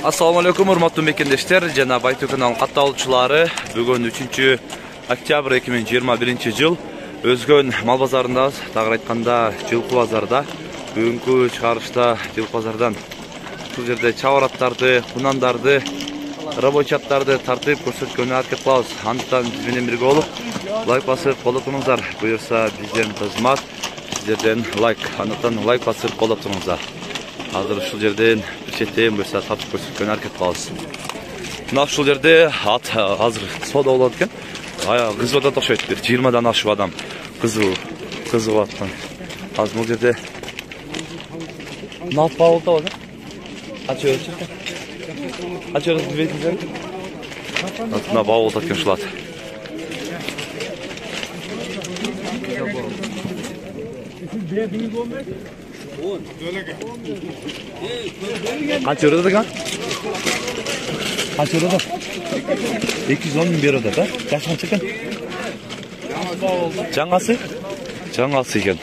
Assalamu alaikum hurmatly mekendештер жана Baytu kanalının катталуучулары. Бүгүн 3 октябрь 2021 жыл Өзгөн мал базарындабыз. Тагыр айтканда жылкы базарда. Бүгүнкү чыгарышта жылкы базардан бул жерде чабараттарды, кунандарды, рабочаттарды тартып көрсөткөнгө аракет кылабыз. Андыктан биз менен бирге болуп, лайк басып колдоп туруңуздар. Буюрса бизден кызмат, сиздерден лайк. Андыктан лайк басып колдоп туруңуздар. Азыр ушул жерден четтен буюрса тартып көрсөткөнгө аракет кылабыз. Мына ушул жерде ат азыр сода болот экен. Кызып атат окшойт. 20дан ашып адам кызып аткан. Азыр бул жерде нат болот да. Кача өрчү. Кача өрчү бетиңер. Мына болот экен ушул ат. Kaç euro da? Kaç euro da? 210 bin euro da. Kaç çıkın? Жаңасы? Жаңасы екен.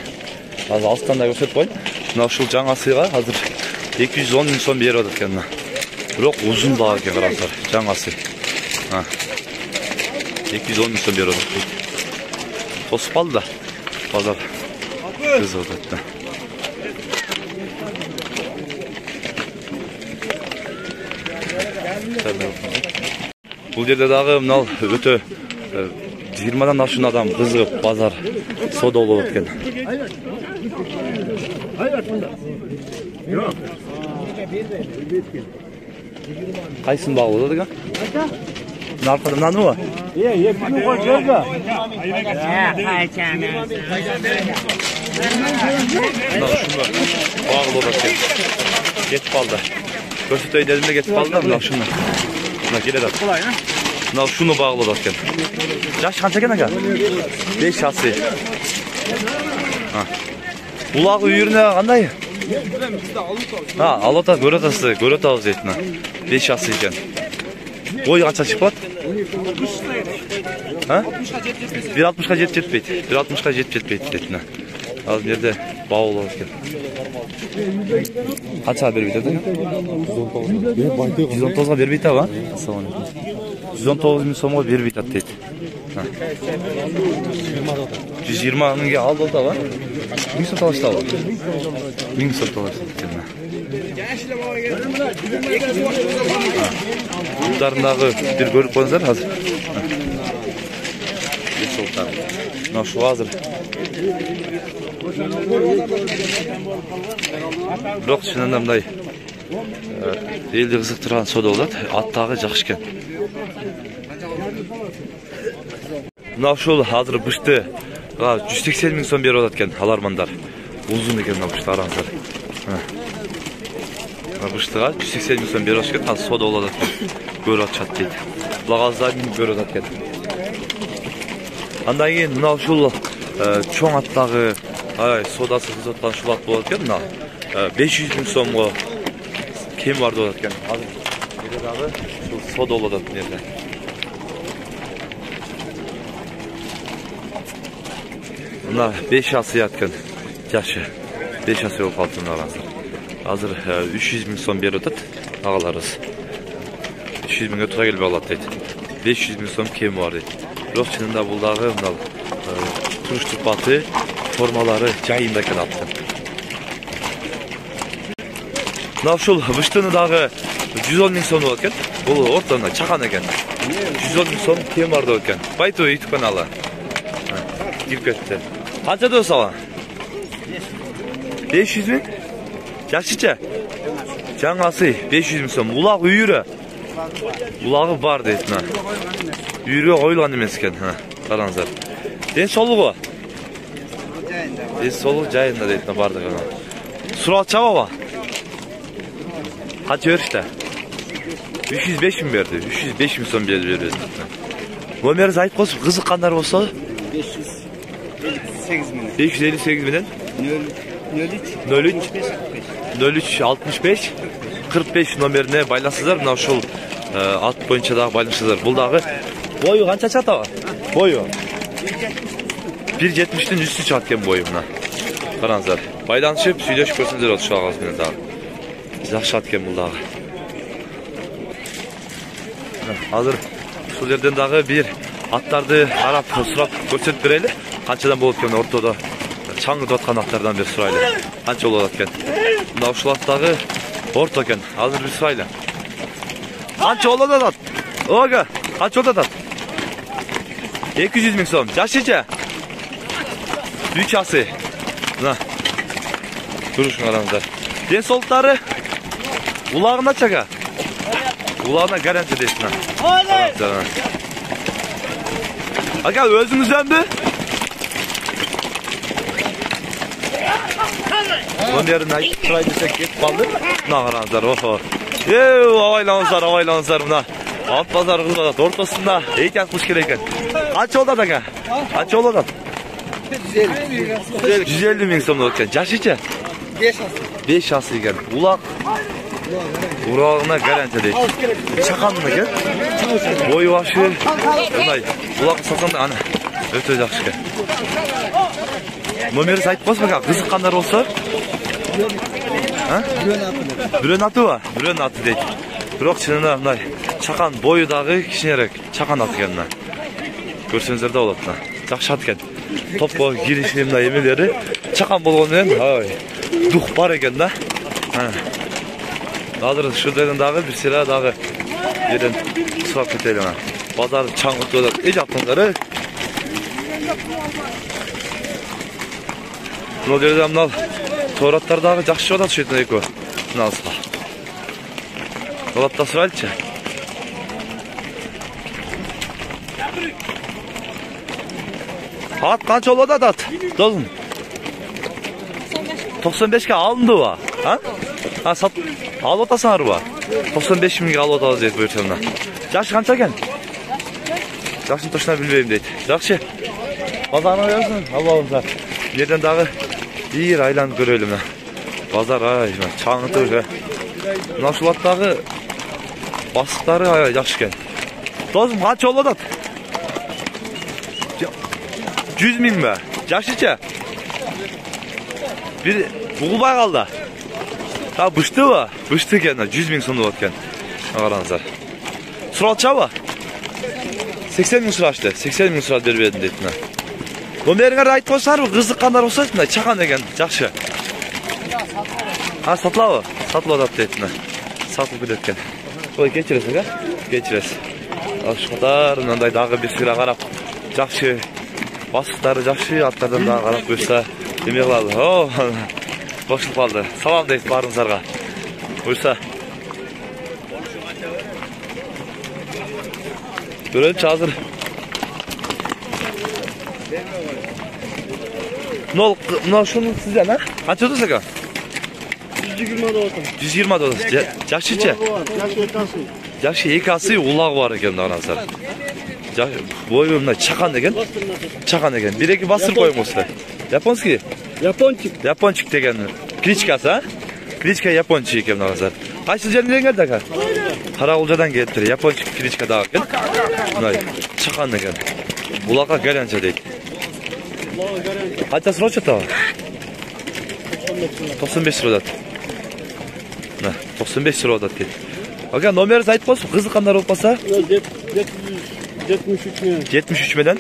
Азыр алыстан да көрсөтүп коеюн. Мына ушул жаңасыга азыр 210 миң сом берип атат экен. Бирок узун дагы экен караңыздар. Жаңасы. 210 миң сом берип атат. Тосуп калды да. Базар кызып атат. Бул жерде дагы мынал өтө 20дан ашын адам кызыгып базар сода болуп экен. Кайсын багы болот экен? Мына аркада мынаны го? Эпини кой жерге. Мына ушуну багы болот экен. Кетип калды. Көрсөтөй дедим да кетип калды да мына ушуну. Мына келет ат. Мына ушуну багылып аткан. Жаш канча экен ага? 5 жасы. Булагы үйүрүнө кандай? Алып атат, көрөт атабыз дейт мына. 5 жасы экен. Ой канча чыгып калат? 1.60-га жетпейт. 1.60-га жетпейт дейт мына. Азыр жерде баулап экен. Канча бербейт экен? 119га бербейт аба? Ассаламу алейкум. 119 миң сомго бербейт ат дейт. 120 миңге алды аба? 1000 сом талашты аба? 1000 сом талашты экен. Буттарындагы бир көрүп коюңуздар азыр. Мына ушул азыр бирок чынында мындай элди кызыктырган сода болот. Аттагы жакшы экен. Мына ушул азыр бышты 180 миң сом берип атат экен алармандар. Узун экен мына бышты караңыздар. Мына быштыга 180 миң сом берип атат экен. Азыр сода болот экен. Көрүп атышат дейт. Булагаздар көрүп атат экен. Андан кийин мына ушул чоң аттагы содасы кызып аткан ушул ат болот экен. Мына 500 миң сомго кем бар болот экен. Азыр жерде дагы ушул сода болот экен жерде. Мына 5 жасы экен. Жашы 5 жасы болуп калды мына азыр. Азыр 300 миң сом берип атат агаларыбыз. 300 миңге туура келбей калат дейт. 500 миң сом кем бар дейт. Бирок чынында бул дагы мына туруш турпаты, формалары жайында экен аттын. Мына ушул быштыны дагы 110 миң сом болот экен. Бул ортоно чакан экен. 110 миң сом кем бар деп экен. Baytu YouTube каналы. Кирип кетти. Канча деп сала? 500 миң? Жакшыча? Жаңасы 500 миң сом. Улак үйүрө. Улагы бар дейт мына. Үйрө коюлган эмес экен. Караңыздар. Ден соолугу? Ден соолугу жайында дейт мына бардыгы. Сурал чабаба? Канча беришти? 305 миң берди. 305 миң сом берди. Номерди айтып койсуң, кызыккандар болсо 558 менен 03 65 45 номерине байланышсыздар. Мына ушул ат боюнча дагы байланышсыздар. Бул дагы бою канча чыгат аба? Бою 1.70-тен үстү чыгат экен бою мына. Караңыздар. Байланышып, сүйлөшүп көрсөңүздөр ошол агыз менен дагы. Жакшы ат экен бул дагы. Hazır şu yerden dağı bir attарды qarab surab ko'rsatib beraylik. Qanchadan bo'lib ekan o'rtada chang'ib atgan atlardan bir suraylik. Qancha bo'ladi ekan? Bunda ushlatdagi o'rta ekan. Hozir bir suraylik. Qancha bo'ladi at? Oga, qancha bo'ladi at? 200 ming so'm. Jashicha. Büyükçası. Na. Duruşun aramızda. Den soluqları ulağına çaka. Ulağına garanti deysin ha. Aka özünüzden mi? Onun yerine şurayı desek git kaldı. Na aranızlar. Oho. Avaylanızlar buna. Alt pazar kızlar ortasında. Eyken kuş gereken. Kaç oldu aka? Kaç oldu? 150 ming so'm ekan. Jashicha? 5 asli ekan. Uloq. Urog'ina garantiya deydi. Chaqanmi ekan? Bo'yi yoshi. Bunday. Uloq saqanda ana. O'ta yaxshi ekan. Nomeringiz aytib qo'ysiz aka, qiziqqanlar bo'lsa. Ha? Biron ati deydi. Biroq chinida bunday chaqan bo'yidagi kichikroq chaqan ati ekan. Ko'rsangizlar da bo'ladi. Yaxshi ati ekan. Toppa girişimde yemeleri çakan bolğanın duh var eken da. Hazır şuradan dağı bir silah dağı yerden sıvap edelim ha. Pazar çangıt olarak iyice atınları. Bunu derdim nal. Toratlar dağı жақсы oda düşürdün eko. Nalsıla. Dolapta sıraylıca. At qancha oladi at? Dostum. 95 ga alındı va. Ha? Ha sat. Al otasan va. 95 mingga al otasiz deb buyursamda. Yaşı qancha ekan? Yaşını to'shna bilmayman deydi. Yaxshi. Bozorni qo'yasan. Allohimizlar. Yerdan dağı bir aylanib ko'raylik. Bozor ay, chang'itib. Nashulatdagi bosqiqlari yaxshi ekan. Dostum qancha oladi at? 100 ming mi? Jashicha? Bir buğulbay kaldı. Ha bıştı mı? Bıştı ekan. 100 ming so'm ekan. Qarangizlar. Suralcha mı? 80 ming surashdi. 80 ming surab berib berdim deydi. Nomeringizni aytib qo'ysangiz, qiziqqanlar bo'lsa, chaqan ekan, yaxshi. Ha, sotiladi. Sotiladi deydi. Sotilib ketgan. Qo'y kechirasiz aka? Kechirasiz. Ashqatar, bunday dag'i bir sira qarab, yaxshi. Basıqları yaxşı, atlardan daha qarab qo'ysa, demek qiladi. Oh, boshliq qoldi. Salom deysiz baringizlarga. Qo'ysa. Ko'raylik hozir. Nol shuni sizdan, ha? Qancha o'tasiz aka? 120 do'latim. 120 do'lar. Yaxshicha? Yaxshi ekasi uloq bor ekan, qarangizlar. Boyumda çakan degen. Çakan degen. Bir iki basır koymuşlar. Japonski. Japonçik degen. Klichkasi ha? Klichka Japonçik ekan nazar. Qaysi yerdan keldi aka? Qarag'uljadan keldi. Japonçik klichka da ekan. Bunday çakan degen. Buloqqa garantiya deydi. Qancha srocha ta? 95 lira. Na, 95 lira deydi. Aka nomeringizni aytib qo'ysiz, qiziqqanlar bo'lsa. 73 milyon. 73 milyon.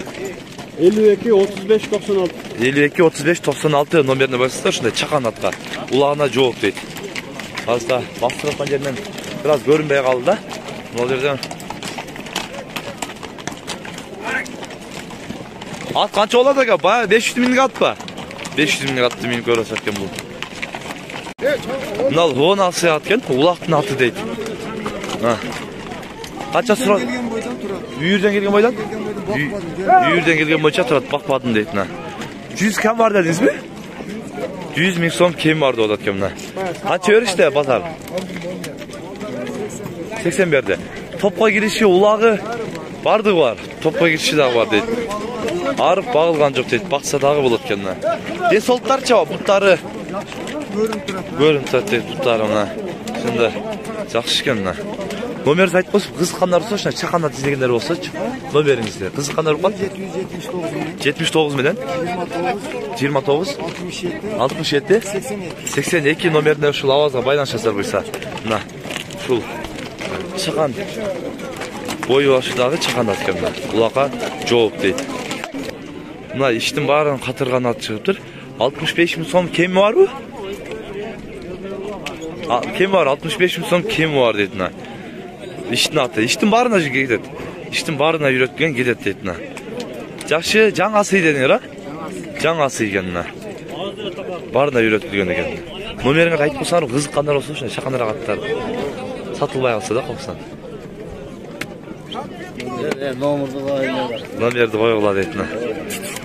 52 35 96. 52 35 96 nomerini basırsınlar şunda çakan atqa. Ulağına joğuk deydi. Azda bastırıpan yerinden biraz görünmeye kaldı da. Ne oluyor değil mi? At kança oladı ki? Baya 500 minlik at ba. 500 minlik attı minik öyle satken bu. Bunal o nasıl atken? Ulaqtın atı deydi. Ha. Kaça sıra? Yüyürden gelgen boydan? Yüyürden gelgen boyunca turat bakmadın deydi. 100 kam var dediniz mi? 100 ming so'm kim vardı o da kimden? Kaça ör işte pazar? 80 verdi. Topqa girişi ulağı vardı var. Topqa girişi de var deydi. Arıp bağılgan yok deydi. Baksa dağı bulut kendine. Den soluklar çava butları. Görün turat deydi butları ona. Şimdi жақсы kendine. Nomeringizni aytib qo'ysiz, qiziqqanlar bo'lsa, shuna chaqanlar izlaganlar bo'lsa, nomeringizni. Qiziqqanlar bo'lsa 79 million 29 67 82 nomerine şu lavazga baylanışasizlar bo'lsa. Mana shu chaqan Boyu başı dağı çakanda eкен мына. Кулакка жооп дейт. Мына иштин баарын катырган ат чыгыптыр. 65 000 сом кеми барбы? Кеми бар, 65 000 сом кеми бар дейт мына. Иштин аты. Иштин баарына кетет. Иштин баарына үйрөткөн кетет дейт мына. Жакшы, жаңы асы дедиңер, а? Жаңы асы экен мына. Баарына үйрөтүлгөн экен. Номериңерди айтып койсоңор, кызыккандар болсо ушундай чаканыраак аттар сатылбай калса да койсоң. Номерди койгула дейт мына.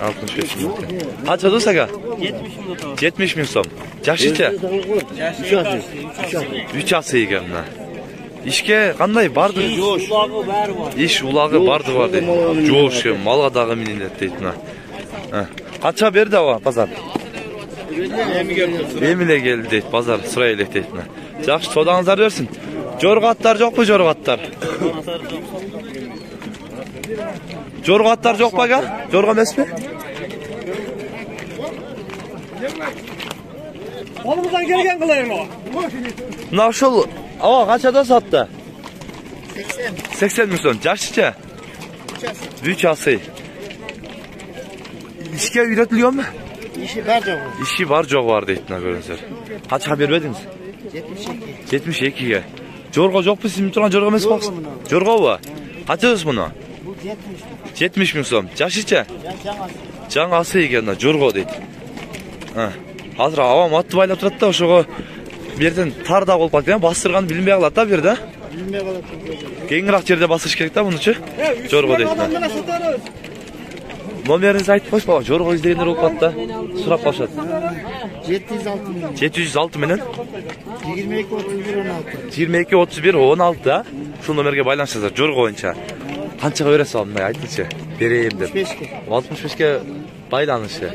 65 000. Канча дос ага? 70 000 сом. Жакшыча? 3 асы экен мына. İşke kanday bardı. İş ulağı bardı var deydi. Joş, malga dağı mininet deydi. Kaça berdi ava pazar? Emile geldi deydi pazar sırayla deydi. Жақсы содаңыздар берсін. Жорға аттар жоқ па жорға аттар? Жорға аттар жоқ па га? Жорға емес пе? Қолымыздан келген қылайын о. Мына ушул ава қаншада сатты? 80 000 сом. Жашыча? 3 асы. İşke үйрөтүлгөн мü? İşi бар жоқ. İşi бар жоқ бар дейт мына көрүңүздөр. Канчага бербедиңиз? 72. Жорго жокпу сиз турган жорго эмес баксы? Жоргобу? Канча муну? 70 000 сом. Жашыча? Жаңы асы экен жорго дейт. Азыр авам атты байлап турат да ошого берден тарда болуп калат экен, бастырган билинбей калат да бир да. Bilmeye kadar. Кеңирээк жерде басыш керек да мунучу. Жорго дейт. Номеріңізді айтып қойшы бала, жорға іздегендер болып қатты, сұрап қашады. 706 milyon. 706 менен? 22-31-16. да? Шул номерге байланышыңыздар, жорға ойынша. Қаншаға бересіз алдымдай, айтыңызшы, берейім деп. 65-ке байланышы.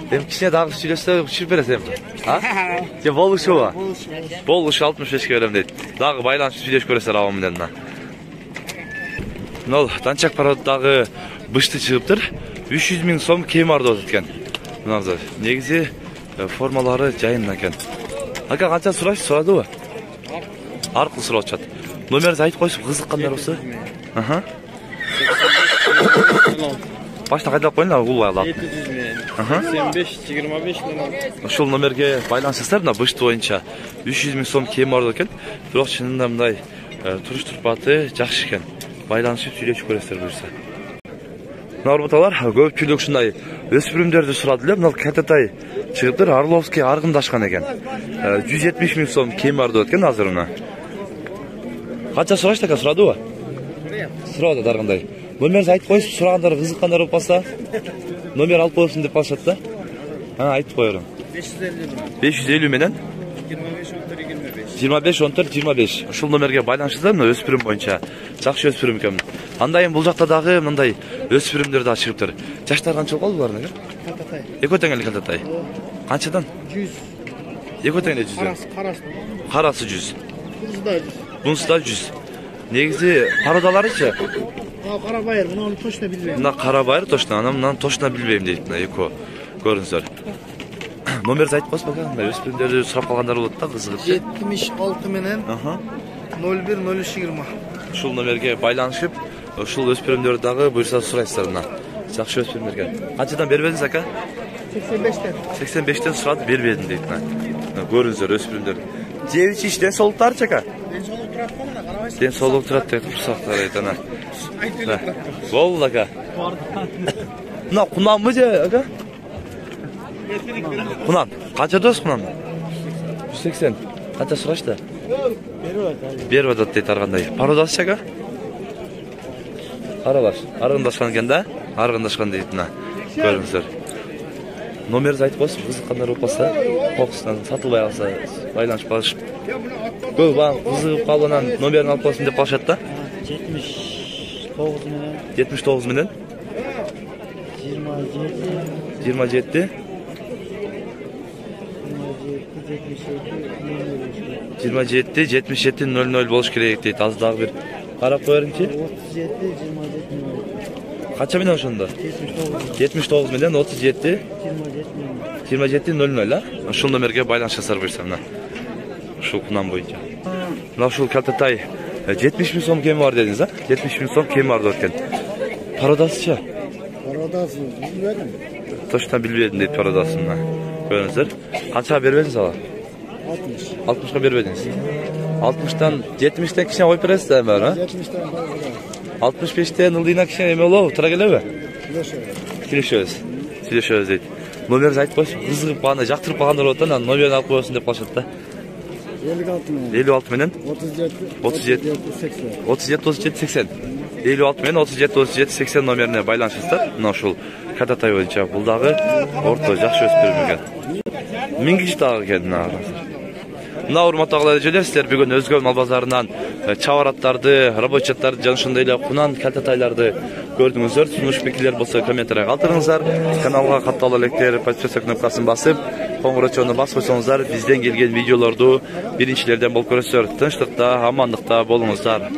Дем кішіне дағы сөйлесті, шүріп бересем. Же болушы ба? Болушы 65-ке берем дейді. Дағы байланышы сөйлеш көресіздер авамын дедім. Нол, танчак пароддағы бышты чыгыптыр. 300 000 сом кем арды өткен. Мынаңыздар, негизи формалары жайында экен. Ака канча сурайсыз, сурадыбы? Аркылуу сурап атышат. Номерди айтып койсуп, кызыккандар болсо. Башта кайдалап коюңдар, улай алат. 700 milyon. 85-25 milyon. Ошол номерге байланышсыздар, мына бышты боюнча 300 000 сом кем арды экен. Бирок чынында мындай туруш турпаты жакшы экен. Байланышып сүйлөшүп көрөсүздөр буюрса. Нарбуталар көпчүлүк ушундай өспүрүмдөрдү сурады эле. Мына Кататай чыгыптыр, Орловский аргындашкан экен. 170 000 сом кем арды экен азыр мына. Канча сурашты экен, сурадыбы? Сурады аргындай. Номерди айтып койсуп, сурагандар кызыккандар болуп калса, номер алып коесуң деп калышат да. Айтып коерум. 550 менен 25-14-25. Ушул номерге байланышыңыздар, мына өспүрүм боюнча. Жакшы өспүрүм экен. Андайын бул жакта дагы мындай өспүрүмдөр да чыгыптыр. Жаштар канча болду булардын? Кататай. Эки теңелик Кататай. Канчадан? 100. Эки теңелик 100. Карасы 100. Бунусы да 100. Негизи пародаларычы? Карабайыр, муну точно билбейм. Мына Карабайыр точно, анан точно билбейм дейт мына эко. Көрүңүздөр. Номерди айтып койсуң бака, мына өспүрүмдөрдү сурап калгандар болот да, кызыгып. 76 менен 01-03-20. Ушул номерге байланышып, ушул өспүрүмдөрдү дагы буйрса сурайсыздар мына. Жакшы өспүрүмдөргө. Канчадан бербедиңиз ака? 85'ten. 85'ten сурады, бербедим дейт мына. Көрүңүздөр өспүрүмдөр. Жебичи иштен солуктарчы ака? Денсаулык турат мына, карабайсың. Денсаулык турат дейт, урсактар дейт ана. Болду ака. Мына кунанбы же ака? Кунан. Канча дос кунан? 180. Канча сурашты? Беріп атат дейт аргандай. Пародасы ака? Карабаш. Аргындашкан экен да? Аргындашкан дейт мына. Көрүңүздөр. Номерди айтып койсуң, кызыккандар болуп калса, кокустан сатылбай калса, байланышып калышып. Көп багы кызыгып калып анан номерин алып койсун деп калышат да? 79 менен 79 менен 27 27-77-00 болуш керек дейт. Аз дагы бир карап коерүңчү. 37-27 Канча менен ошондо? 79 менен 37-27-00, а? Ушул номерге байланышасыздар буйрса мына. Ушул кунан боюнча. Мына ушул Кататай 70 bin so'm kemi var dediniz ha? 70 bin so'm kemi var derken. Paradasıça? Paradası bilmedim. Toştan bilmedim deyip paradasını. Görünüzler. Kaça vermediniz hala? 60. 60'a vermediniz. 60'dan 70'ten kişiye koyup veresiz de mi var ha? 70'ten fazla. 65'ten ıldığına kişiye emin ol. Tıra gele mi? Kileşöz. Kileşöz deydi. Numarınızı ayıp koysun. Kızıp bağında, jaktırıp bağında olatan da numaranı alıp koysun deyip başladı da. 56 milyon. 56 milyon. 37. 37 80. 56 milyon 37 80 numarına baylanışızlar. Mına uşul Katatay boyunca buldağı orta жақсы өсіп бермеген. Мен киш дағы келдім ағасы. Мына урматтуу агайлар эжелер, силер бүгүн Өзгөн мал базарынан чабараттарды, рабочаттарды жана ошондой эле кунан калтатайларды көрдүңүздөр. Сунуш пикирлер болсо комментария калтырыңыздар. Каналга катталып электер подписка кнопкасын басып, коңгурачууну басып койсоңуздар, бизден келген видеолорду биринчилерден болуп көрөсүздөр. Тынчтыкта, амандыкта болуңуздар.